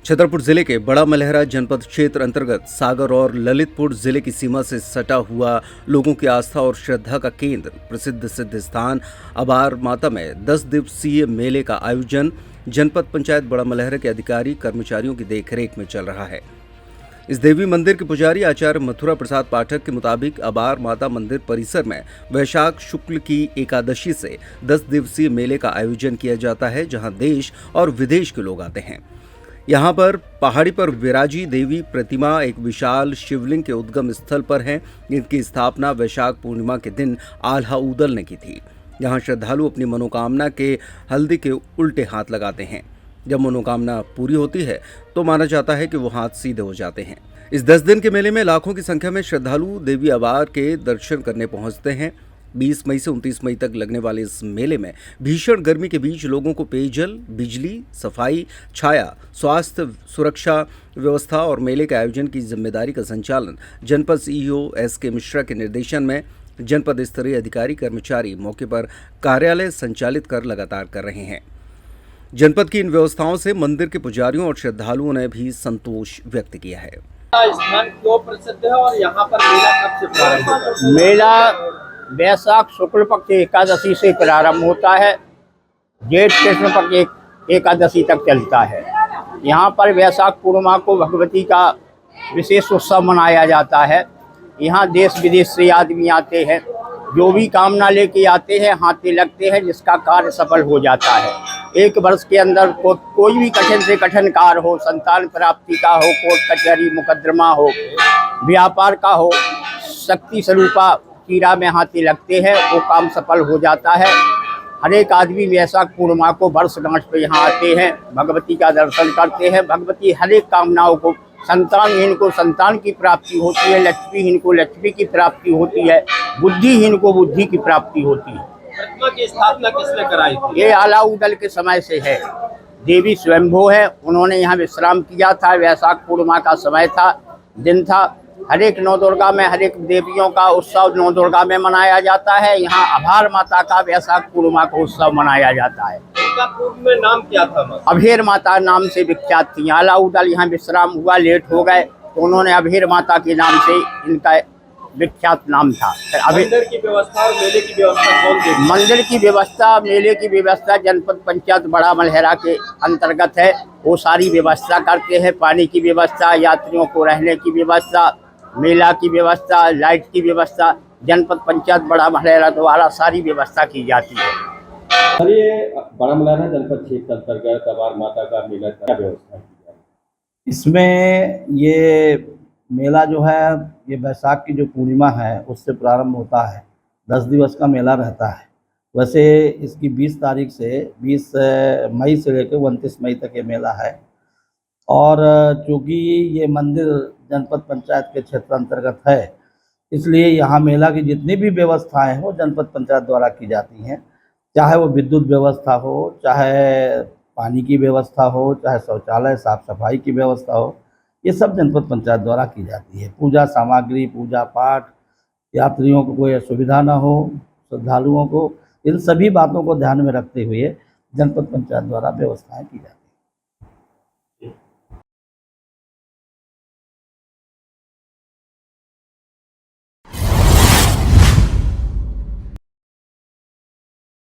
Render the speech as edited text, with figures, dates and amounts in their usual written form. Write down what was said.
छतरपुर जिले के बड़ा मलहरा जनपद क्षेत्र अंतर्गत सागर और ललितपुर जिले की सीमा से सटा हुआ लोगों की आस्था और श्रद्धा का केंद्र प्रसिद्ध सिद्ध स्थान अबार माता में 10 दिवसीय मेले का आयोजन जनपद पंचायत बड़ा मलहरा के अधिकारी कर्मचारियों की देखरेख में चल रहा है। इस देवी मंदिर के पुजारी आचार्य मथुरा प्रसाद पाठक के मुताबिक अबार माता मंदिर परिसर में वैशाख शुक्ल की एकादशी से 10 दिवसीय मेले का आयोजन किया जाता है, जहां देश और विदेश के लोग आते हैं। यहाँ पर पहाड़ी पर विराजी देवी प्रतिमा एक विशाल शिवलिंग के उद्गम स्थल पर है, जिनकी स्थापना वैशाख पूर्णिमा के दिन आल्हा ऊदल ने की थी। यहाँ श्रद्धालु अपनी मनोकामना के हल्दी के उल्टे हाथ लगाते हैं। जब मनोकामना पूरी होती है तो माना जाता है कि वो हाथ सीधे हो जाते हैं। इस 10 दिन के मेले में लाखों की संख्या में श्रद्धालु देवी अबार के दर्शन करने पहुंचते हैं। 20 मई से 29 मई तक लगने वाले इस मेले में भीषण गर्मी के बीच लोगों को पेयजल, बिजली, सफाई, छाया, स्वास्थ्य, सुरक्षा व्यवस्था और मेले के आयोजन की जिम्मेदारी का संचालन जनपद सीईओ एस.के. मिश्रा के निर्देशन में जनपद स्तरीय अधिकारी कर्मचारी मौके पर कार्यालय संचालित कर लगातार कर रहे हैं। जनपद की इन व्यवस्थाओं से मंदिर के पुजारियों और श्रद्धालुओं ने भी संतोष व्यक्त किया है। स्थान क्यों प्रसिद्ध है और यहाँ पर मेला कब से प्रारंभ होता है? मेला वैशाख शुक्ल पक्ष एकादशी से प्रारंभ होता है, जेठ कृष्ण पक्ष एकादशी तक चलता है। यहाँ पर वैशाख पूर्णिमा को भगवती का विशेष उत्सव मनाया जाता है। यहाँ देश विदेश से आदमी आते हैं, जो भी कामना लेके आते हैं हाथे लगते हैं, जिसका कार्य सफल हो जाता है। एक वर्ष के अंदर कोई भी कठिन से कठिन कार्य हो, संतान प्राप्ति का हो, कोर्ट कचहरी मुकदमा हो, व्यापार का हो, शक्ति स्वरूपा कीड़ा में हाथे लगते हैं, वो काम सफल हो जाता है। हर एक आदमी वैशाख पूर्णिमा को वर्षगांठ पे यहाँ आते हैं, भगवती का दर्शन करते हैं। भगवती हर एक कामनाओं को, संतानहीन को संतान की प्राप्ति होती है, लक्ष्मीहीन को लक्ष्मी की प्राप्ति होती है, बुद्धिहीन को बुद्धि की प्राप्ति होती है। प्रतिमा की स्थापना किसने कराई थी? ये आला उदल के समय से है। देवी स्वयंभू है, उन्होंने यहाँ विश्राम किया था। वैशाख पूर्णिमा का समय था, दिन था। हर एक नौ दुर्गा में हर एक देवियों का उत्सव नौ दुर्गा में मनाया जाता है। यहाँ अभार माता का वैशाख पूर्णिमा का उत्सव मनाया जाता है। इनका पूर्व में नाम क्या था? अभेर माता नाम से विख्यात थी। आला उदल यहाँ विश्राम हुआ, लेट हो गए तो उन्होंने अभेर माता के नाम से इनका विख्यात नाम था। मंदिर की व्यवस्था और मेले की व्यवस्था कौन देखता है? मंदिर की व्यवस्था, मेले की व्यवस्था जनपद पंचायत बड़ा मलहरा के अंतर्गत है। वो सारी व्यवस्था करते हैं। पानी की व्यवस्था, यात्रियों को रहने की व्यवस्था, मेला की व्यवस्था, लाइट की व्यवस्था जनपद पंचायत बड़ा मलहरा द्वारा सारी व्यवस्था की जाती है। सर, ये बड़ा मलहरा जनपद क्षेत्र अंतर्गत अबार माता का मेला क्या व्यवस्था की जाए? इसमें ये मेला जो है ये वैशाख की जो पूर्णिमा है उससे प्रारंभ होता है। 10 दिवस का मेला रहता है। वैसे इसकी 20 तारीख से 20 मई से लेकर 29 मई तक ये मेला है। और चूँकि ये मंदिर जनपद पंचायत के क्षेत्र अंतर्गत है, इसलिए यहाँ मेला की जितनी भी व्यवस्थाएं हैं वो जनपद पंचायत द्वारा की जाती हैं। चाहे वो विद्युत व्यवस्था हो, चाहे पानी की व्यवस्था हो, चाहे शौचालय साफ सफाई की व्यवस्था हो, ये सब जनपद पंचायत द्वारा की जाती है। पूजा सामग्री, पूजा पाठ, यात्रियों को कोई असुविधा ना हो, श्रद्धालुओं को, इन सभी बातों को ध्यान में रखते हुए जनपद पंचायत द्वारा व्यवस्थाएं की जाती हैं।